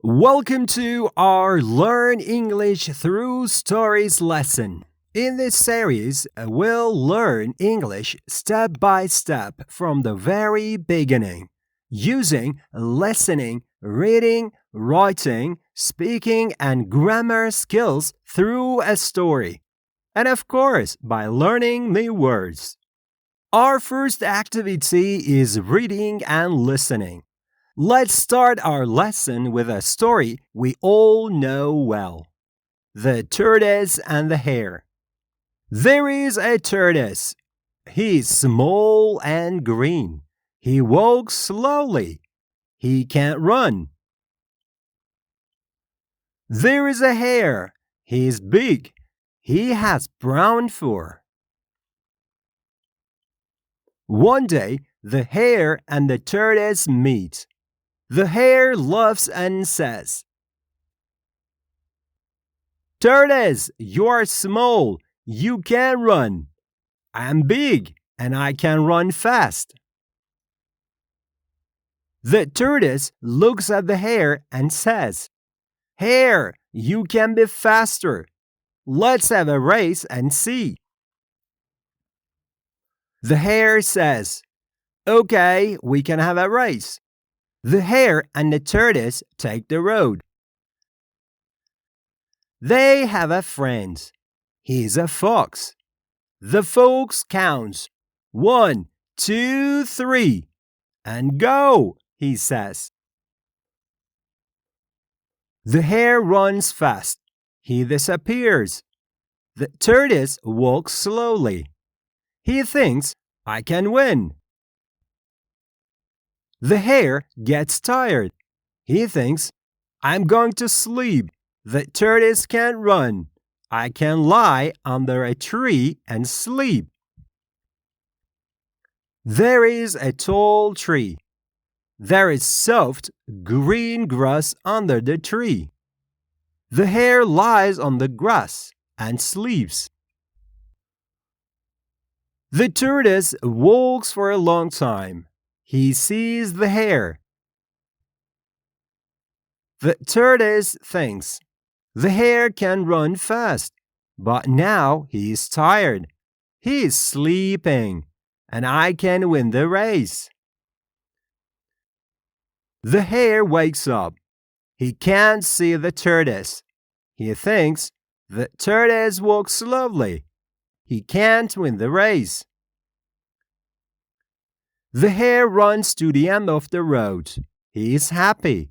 Welcome to our Learn English Through Stories lesson. In this series, we'll learn English step by step from the very beginning, using listening, reading, writing, speaking, and grammar skills through a story. And of course, by learning new words. Our first activity is reading and listening. Let's start our lesson with a story we all know well. The Tortoise and the Hare. There is a tortoise. He is small and green. He walks slowly. He can't run. There is a hare. He is big. He has brown fur. One day, the hare and the tortoise meet. The hare laughs and says, "Tortoise, you are small. You can run. I am big and I can run fast." The tortoise looks at the hare and says, "Hare, you can be faster. Let's have a race and see." The hare says, "Okay, we can have a race." The hare and the tortoise take the road. They have a friend. He's a fox. The fox counts 1, 2, 3, and go, he says. The hare runs fast. He disappears. The tortoise walks slowly. He thinks, I can win. The hare gets tired. He thinks, I'm going to sleep. The tortoise can't run. I can lie under a tree and sleep. There is a tall tree. There is soft, green grass under the tree. The hare lies on the grass and sleeps. The tortoise walks for a long time. He sees the hare. The tortoise thinks, the hare can run fast, but now he is tired. He is sleeping, and I can win the race. The hare wakes up. He can't see the tortoise. He thinks the tortoise walks slowly. He can't win the race. The hare runs to the end of the road. He is happy.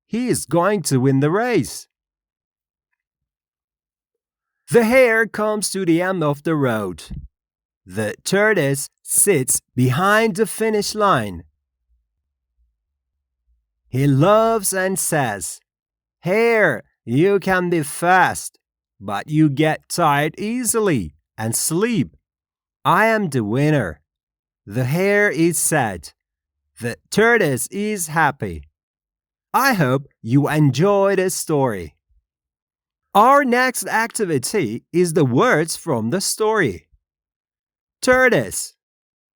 He is going to win the race. The hare comes to the end of the road. The tortoise sits behind the finish line. He laughs and says, "Hare, you can be fast, but you get tired easily and sleep. I am the winner." The hare is sad. The tortoise is happy. I hope you enjoyed this story. Our next activity is the words from the story. Tortoise,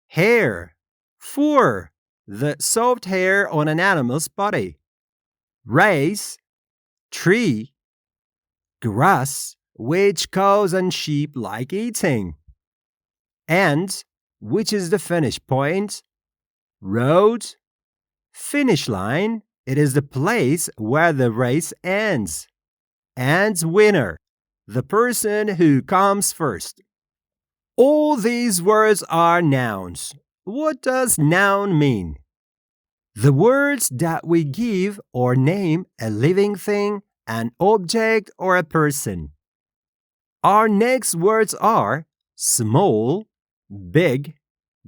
hare, fur, the soft hair on an animal's body. Race, tree, grass, which cows and sheep like eating. And, which is the finish point. Road, finish line, it is the place where the race ends. And winner, the person who comes first. All these words are nouns. What does noun mean? The words that we give or name a living thing, an object, or a person. Our next words are small, big,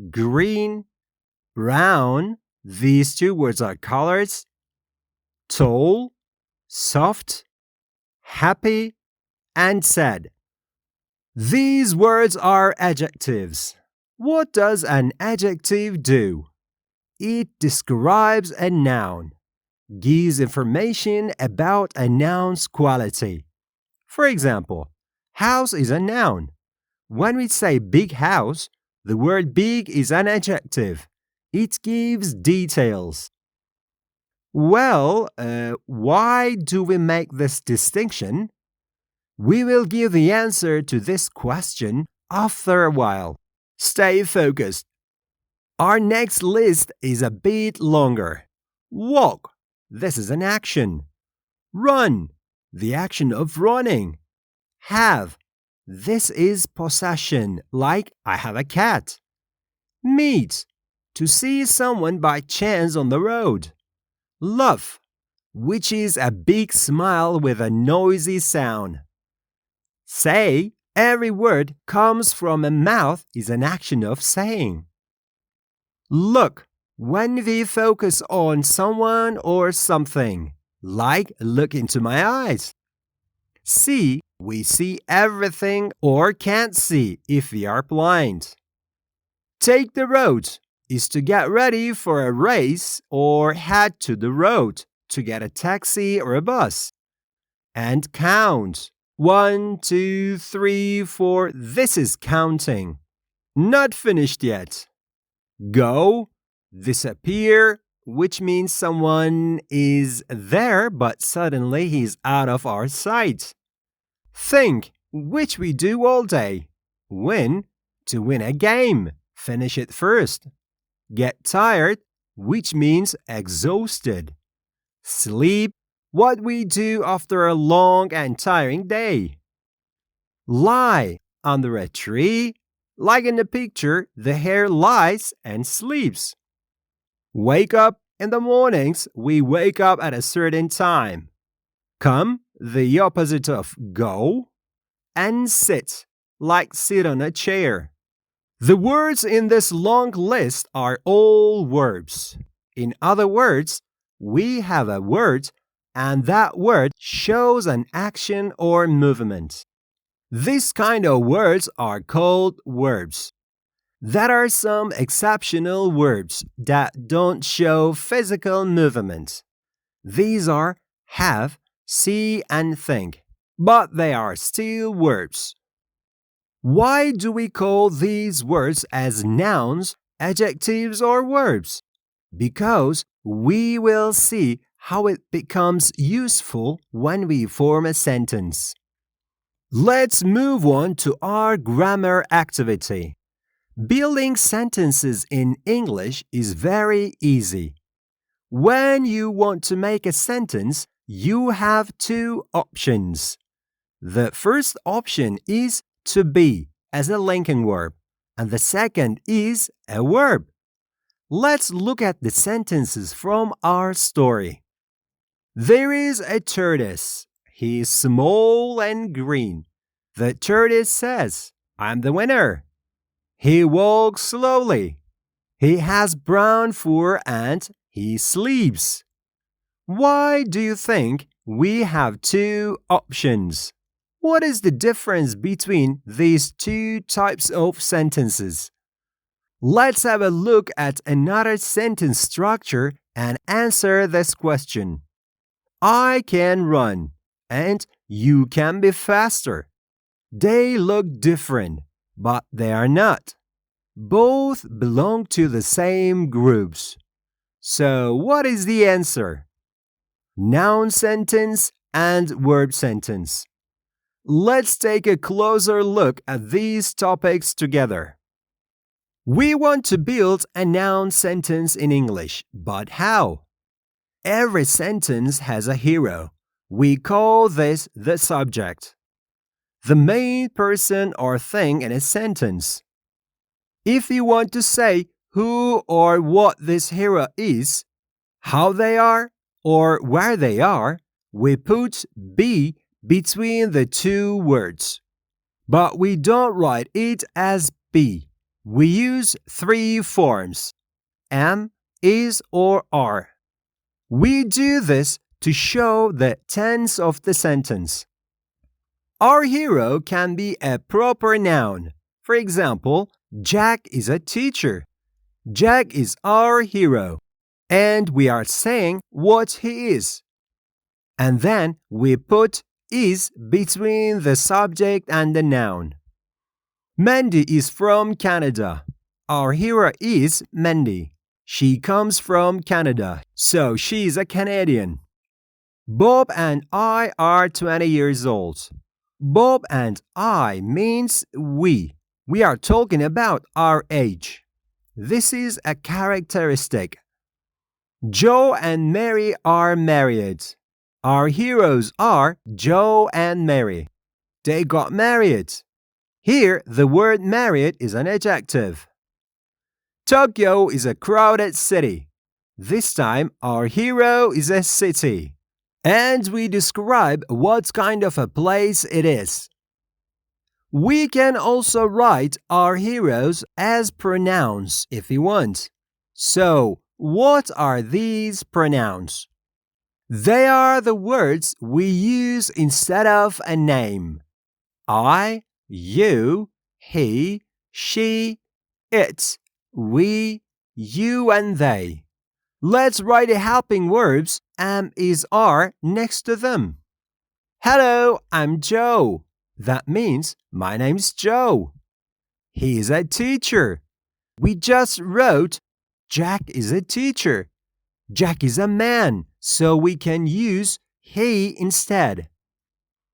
green, brown. These two words are colors. Tall, soft, happy, and sad. These words are adjectives. What does an adjective do? It describes a noun, gives information about a noun's quality. For example, house is a noun. When we say big house, the word big is an adjective. It gives details. Well, why do we make this distinction? We will give the answer to this question after a while. Stay focused. Our next list is a bit longer. Walk. This is an action. Run. The action of running. Have. This is possession, like I have a cat. Meet. To see someone by chance on the road. Love, which is a big smile with a noisy sound. Say, every word comes from a mouth is an action of saying. Look, when we focus on someone or something, like look into my eyes. See, we see everything or can't see if we are blind. Take the road is to get ready for a race or head to the road to get a taxi or a bus. And count. 1, 2, 3, 4. This is counting. Not finished yet. Go, disappear, which means someone is there but suddenly he's out of our sight. Think, which we do all day. Win, to win a game. Finish it first. Get tired, which means exhausted. Sleep, what we do after a long and tiring day. Lie, under a tree. Like in the picture, the hare lies and sleeps. Wake up, in the mornings, we wake up at a certain time. Come, the opposite of go. And sit, like sit on a chair. The words in this long list are all verbs. In other words, we have a word and that word shows an action or movement. This kind of words are called verbs. There are some exceptional verbs that don't show physical movement. These are have, see, and think, but they are still verbs. Why do we call these words as nouns, adjectives, or verbs? Because we will see how it becomes useful when we form a sentence. Let's move on to our grammar activity. Building sentences in English is very easy. When you want to make a sentence, you have two options. The first option is to be as a linking verb, and the second is a verb. Let's look at the sentences from our story. There is a tortoise. He is small and green. The tortoise says, I'm the winner. He walks slowly. He has brown fur and he sleeps. Why do you think we have two options? What is the difference between these two types of sentences? Let's have a look at another sentence structure and answer this question. I can run and you can be faster. They look different, but they are not. Both belong to the same groups. So what is the answer? Noun sentence and verb sentence. Let's take a closer look at these topics together. We want to build a noun sentence in English, but how? Every sentence has a hero. We call this the subject, the main person or thing in a sentence. If you want to say who or what this hero is, how they are, or where they are, we put be between the two words. But we don't write it as be. We use three forms: am, is, or are. We do this to show the tense of the sentence. Our hero can be a proper noun. For example, Jack is a teacher. Jack is our hero, and we are saying what he is. And then we put is between the subject and the noun. Mandy is from Canada. Our hero is Mandy. She comes from Canada, so she's a Canadian. Bob and I are 20 years old. Bob and I means we. We are talking about our age. This is a characteristic. Joe and Mary are married. Our heroes are Joe and Mary. They got married. Here, the word married is an adjective. Tokyo is a crowded city. This time, our hero is a city. And we describe what kind of a place it is. We can also write our heroes as pronouns if we want. So, what are these pronouns? They are the words we use instead of a name. I, you, he, she, it, we, you, and they. Let's write the helping verbs am is are next to them. Hello, I'm Joe. That means my name's Joe. He's a teacher. We just wrote Jack is a teacher. Jack is a man, so we can use he instead.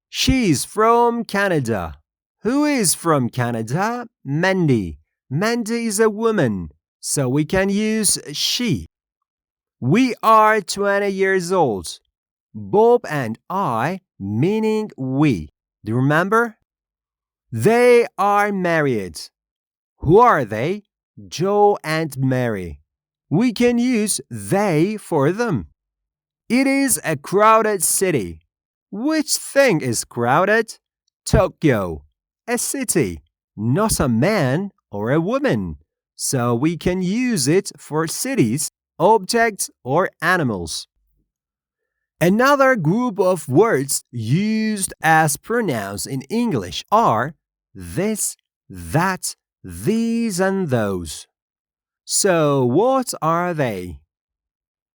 She's from Canada. Who is from Canada? Mandy. Mandy is a woman, so we can use she. We are 20 years old. Bob and I, meaning we. Do you remember? They are married. Who are they? Joe and Mary. We can use they for them. It is a crowded city. Which thing is crowded? Tokyo, a city, not a man or a woman. So we can use it for cities, objects, or animals. Another group of words used as pronouns in English are this, that, these, and those. So what are they?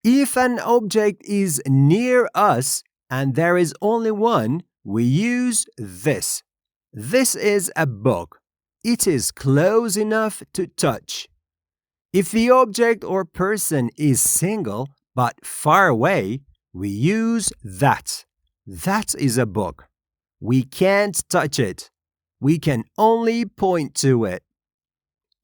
If an object is near us and there is only one, we use this. This is a book. It is close enough to touch. If the object or person is single but far away, we use that. That is a book. We can't touch it. We can only point to it.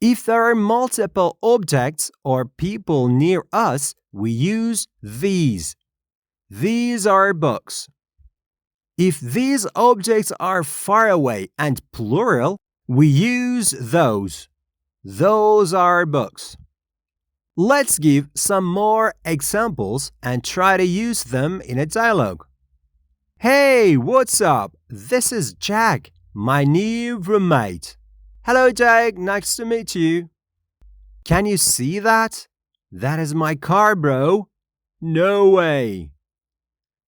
If there are multiple objects or people near us, we use these. These are books. If these objects are far away and plural, we use those. Those are books. Let's give some more examples and try to use them in a dialogue. Hey, what's up? This is Jack, my new roommate. Hello, Jack. Nice to meet you. Can you see that? That is my car, bro. No way.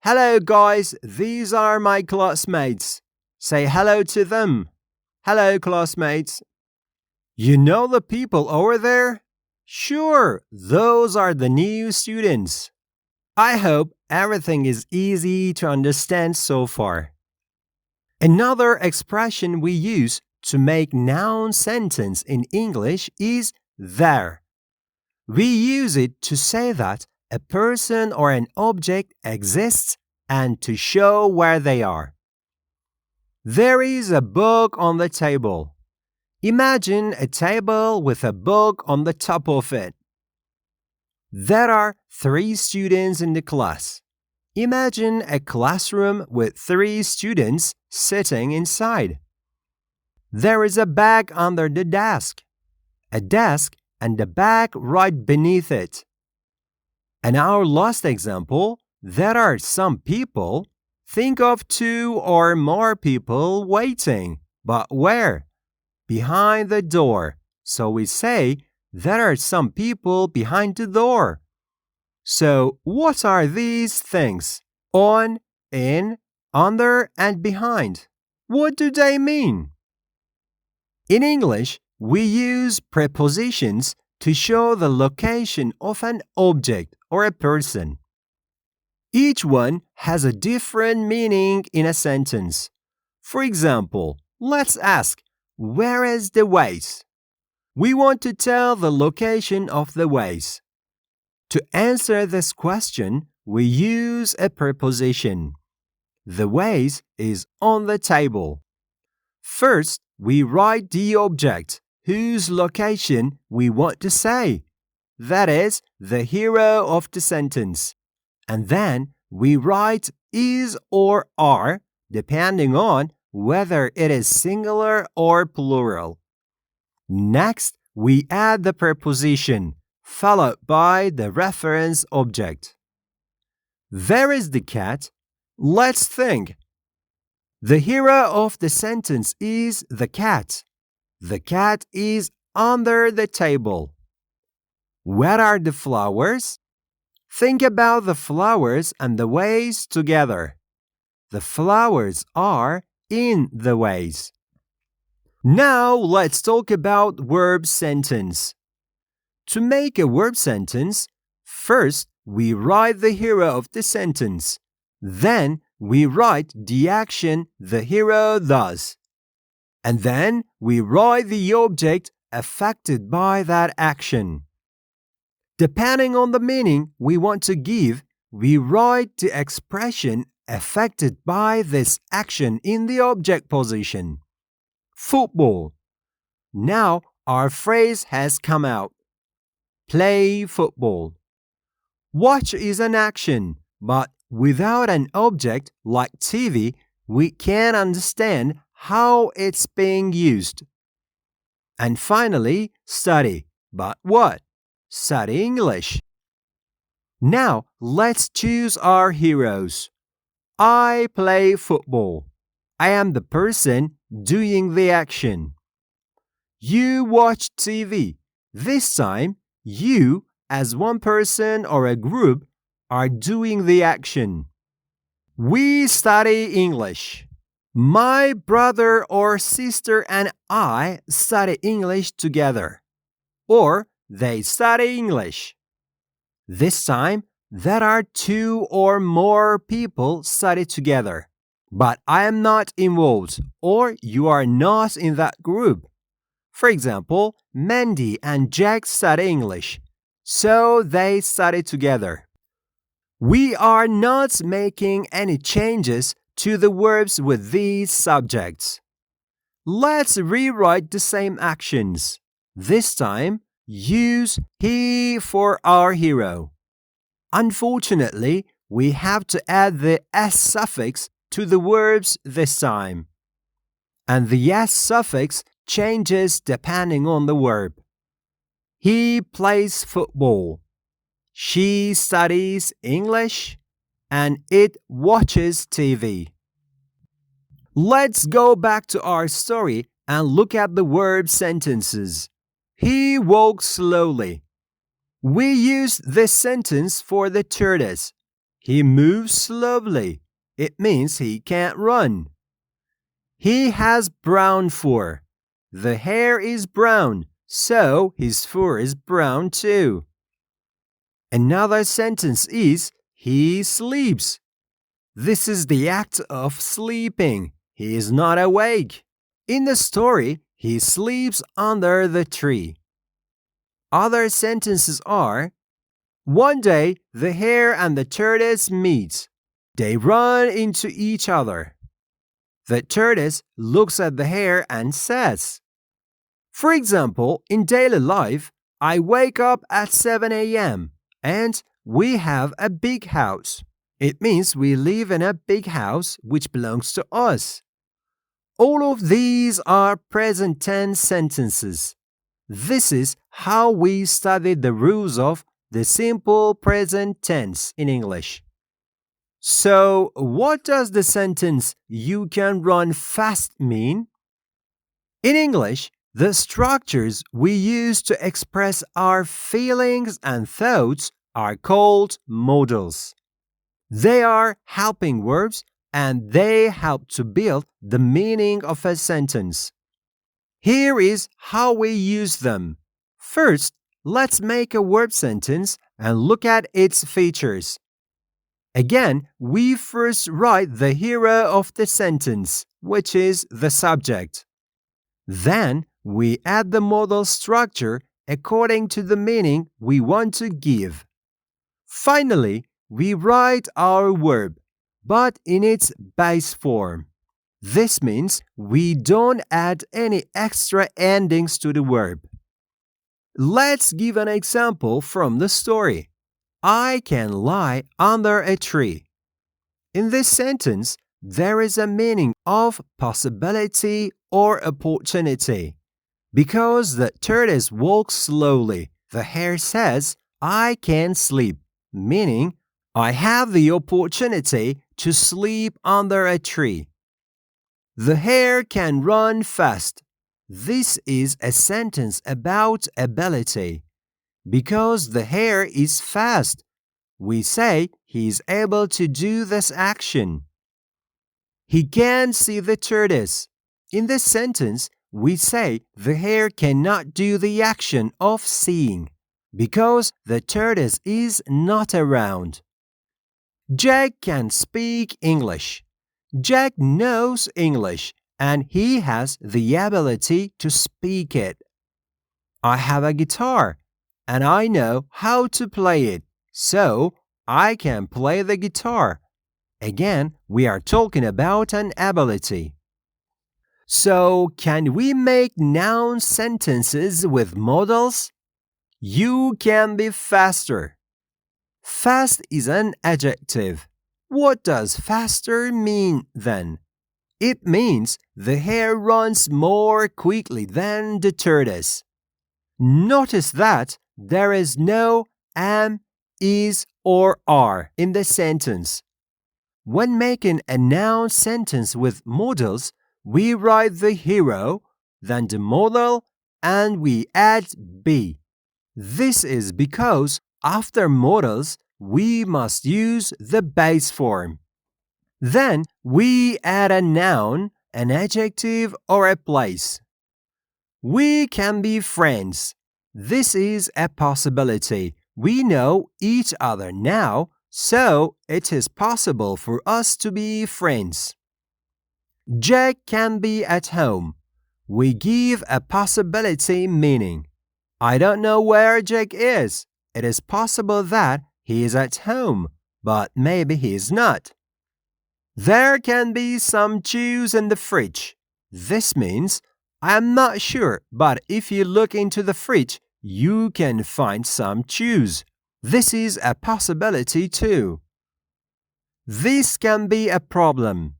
Hello, guys. These are my classmates. Say hello to them. Hello, classmates. You know the people over there? Sure, those are the new students. I hope everything is easy to understand so far. Another expression we use to make noun sentence in English is there. We use it to say that a person or an object exists and to show where they are. There is a book on the table. Imagine a table with a book on the top of it. There are 3 students in the class. Imagine a classroom with 3 students sitting inside. There is a bag under the desk, a desk and a bag right beneath it. In our last example, there are some people. Think of 2 or more people waiting, but where? Behind the door. So we say, there are some people behind the door. So what are these things? On, in, under, and behind. What do they mean? In English, we use prepositions to show the location of an object or a person. Each one has a different meaning in a sentence. For example, let's ask, where is the vase? We want to tell the location of the vase. To answer this question, we use a preposition. The vase is on the table. First, we write the object whose location we want to say. That is, the hero of the sentence. And then we write is or are depending on whether it is singular or plural. Next, we add the preposition followed by the reference object. There is the cat. Let's think. The hero of the sentence is the cat. The cat is under the table. Where are the flowers? Think about the flowers and the vase together. The flowers are in the vase. Now let's talk about verb sentence. To make a verb sentence, first we write the hero of the sentence. Then we write the action the hero does. And then we write the object affected by that action. Depending on the meaning we want to give, we write the expression affected by this action in the object position. Football. Now our phrase has come out. Play football. Watch is an action, but without an object like TV, we can't understand how it's being used. And finally, study. But what? Study English. Now, let's choose our heroes. I play football. I am the person doing the action. You watch TV. This time, you, as one person or a group, are doing the action. We study English. My brother or sister and I study English together. Or they study English. This time, there are 2 or more people study together. But I am not involved, or you are not in that group. For example, Mandy and Jack study English, so they study together. We are not making any changes to the verbs with these subjects. Let's rewrite the same actions. This time, use he for our hero. Unfortunately, we have to add the s suffix to the verbs this time. And the s suffix changes depending on the verb. He plays football. She studies English. And it watches TV. Let's go back to our story and look at the verb sentences. He walks slowly. We used this sentence for the tortoise. He moves slowly. It means he can't run. He has brown fur. The hare is brown, so his fur is brown too. Another sentence is he sleeps. This is the act of sleeping. He is not awake. In the story, he sleeps under the tree. Other sentences are: one day, the hare and the tortoise meet. They run into each other. The tortoise looks at the hare and says, for example, in daily life, I wake up at 7 a.m. and we have a big house. It means we live in a big house which belongs to us. All of these are present tense sentences. This is how we study the rules of the simple present tense in English. So, what does the sentence "you can run fast" mean? In English, the structures we use to express our feelings and thoughts are called modals. They are helping verbs and they help to build the meaning of a sentence. Here is how we use them. First, let's make a verb sentence and look at its features. Again, we first write the hero of the sentence, which is the subject. Then, we add the modal structure according to the meaning we want to give. Finally, we write our verb, but in its base form. This means we don't add any extra endings to the verb. Let's give an example from the story. I can lie under a tree. In this sentence, there is a meaning of possibility or opportunity. Because the tortoise walks slowly, the hare says, I can sleep, meaning I have the opportunity to sleep under a tree. The hare can run fast. This is a sentence about ability. Because the hare is fast, we say he is able to do this action. He can see the tortoise. In this sentence, we say the hare cannot do the action of seeing because the tortoise is not around. Jack can speak English. Jack knows English and he has the ability to speak it. I have a guitar and I know how to play it, so I can play the guitar. Again, we are talking about an ability. So, can we make noun sentences with modals? You can be faster. Fast is an adjective. What does faster mean then? It means the hare runs more quickly than the tortoise. Notice that there is no am, is, or are in the sentence. When making a noun sentence with modals, we write the hero, then the modal, and we add be. This is because after modals, we must use the base form. Then we add a noun, an adjective, or a place. We can be friends. This is a possibility. We know each other now, so it is possible for us to be friends. Jack can be at home. We give a possibility meaning. I don't know where Jack is. It is possible that he is at home, but maybe he is not. There can be some chews in the fridge. This means I am not sure, but if you look into the fridge, you can find some chews. This is a possibility too. This can be a problem.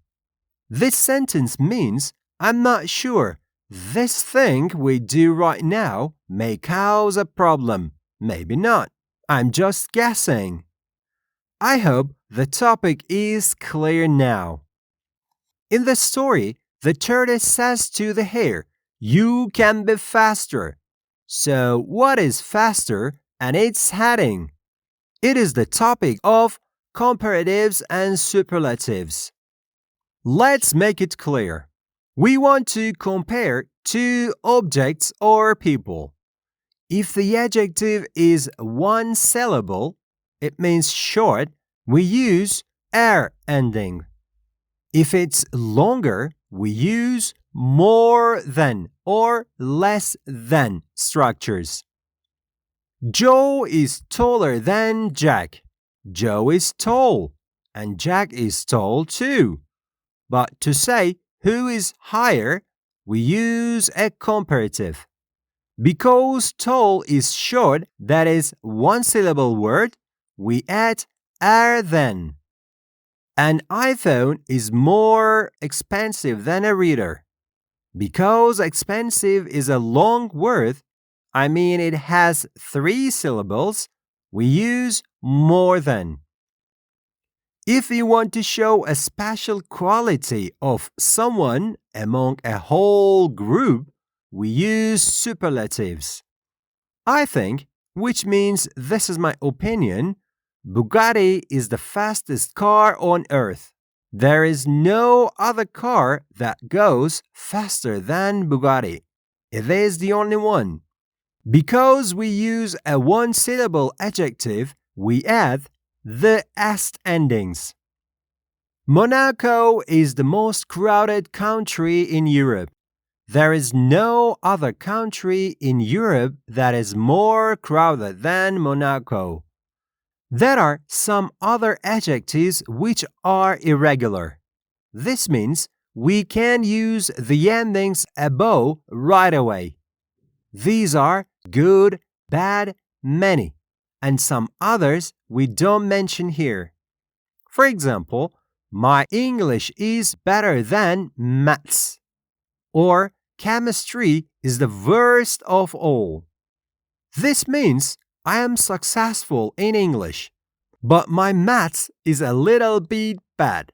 This sentence means I'm not sure. This thing we do right now may cause a problem. Maybe not. I'm just guessing. I hope the topic is clear now. In the story, the tortoise says to the hare, you can be faster. So what is faster and its heading? It is the topic of comparatives and superlatives. Let's make it clear. We want to compare two objects or people. If the adjective is one syllable, it means short, we use er ending. If it's longer, we use more than or less than structures. Joe is taller than Jack. Joe is tall, and Jack is tall too. But to say who is higher, we use a comparative. Because tall is short, that is one syllable word, we add er than. An iPhone is more expensive than a reader. Because expensive is a long word, I mean it has 3 syllables, we use more than. If you want to show a special quality of someone among a whole group, we use superlatives. I think, which means this is my opinion, Bugatti is the fastest car on earth. There is no other car that goes faster than Bugatti. It is the only one. Because we use a one-syllable adjective, we add the est endings. Monaco is the most crowded country in Europe. There is no other country in Europe that is more crowded than Monaco. There are some other adjectives which are irregular. This means we can use the endings above right away. These are good, bad, many, and some others we don't mention here. For example, my English is better than maths, or chemistry is the worst of all. This means I am successful in English, but my maths is a little bit bad.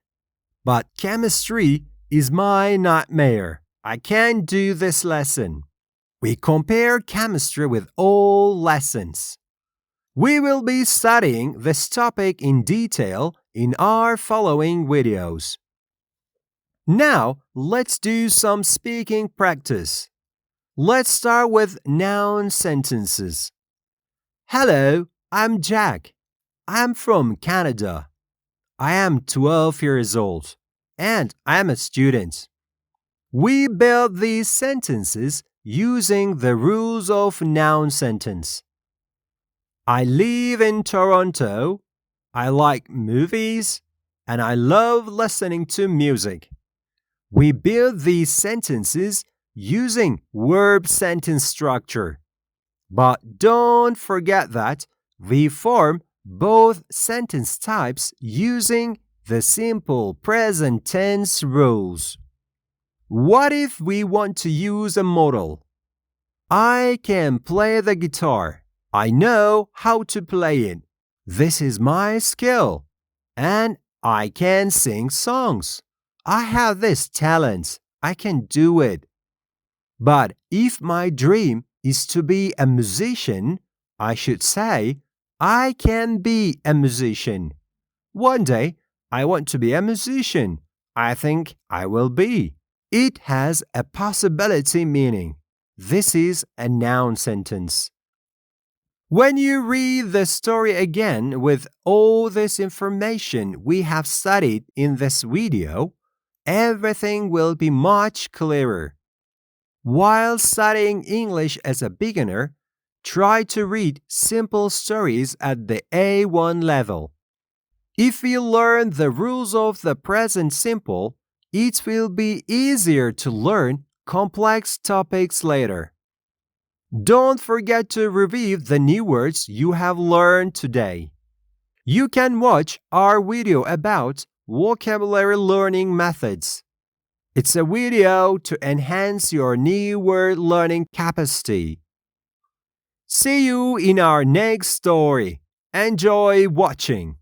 But chemistry is my nightmare. I can't do this lesson. We compare chemistry with all lessons. We will be studying this topic in detail in our following videos. Now, let's do some speaking practice. Let's start with noun sentences. Hello, I'm Jack. I'm from Canada. I am 12 years old, and I am a student. We build these sentences using the rules of noun sentence. I live in Toronto. I like movies, and I love listening to music. We build these sentences using verb sentence structure. But don't forget that we form both sentence types using the simple present tense rules. What if we want to use a modal? I can play the guitar. I know how to play it. This is my skill. And I can sing songs. I have this talent. I can do it. But if my dream is to be a musician, I should say, I can be a musician. One day, I want to be a musician. I think I will be. It has a possibility meaning. This is a noun sentence. When you read the story again with all this information we have studied in this video, everything will be much clearer. While studying English as a beginner, try to read simple stories at the A1 level. If you learn the rules of the present simple, it will be easier to learn complex topics later. Don't forget to review the new words you have learned today. You can watch our video about vocabulary learning methods. It's a video to enhance your new word learning capacity. See you in our next story. Enjoy watching.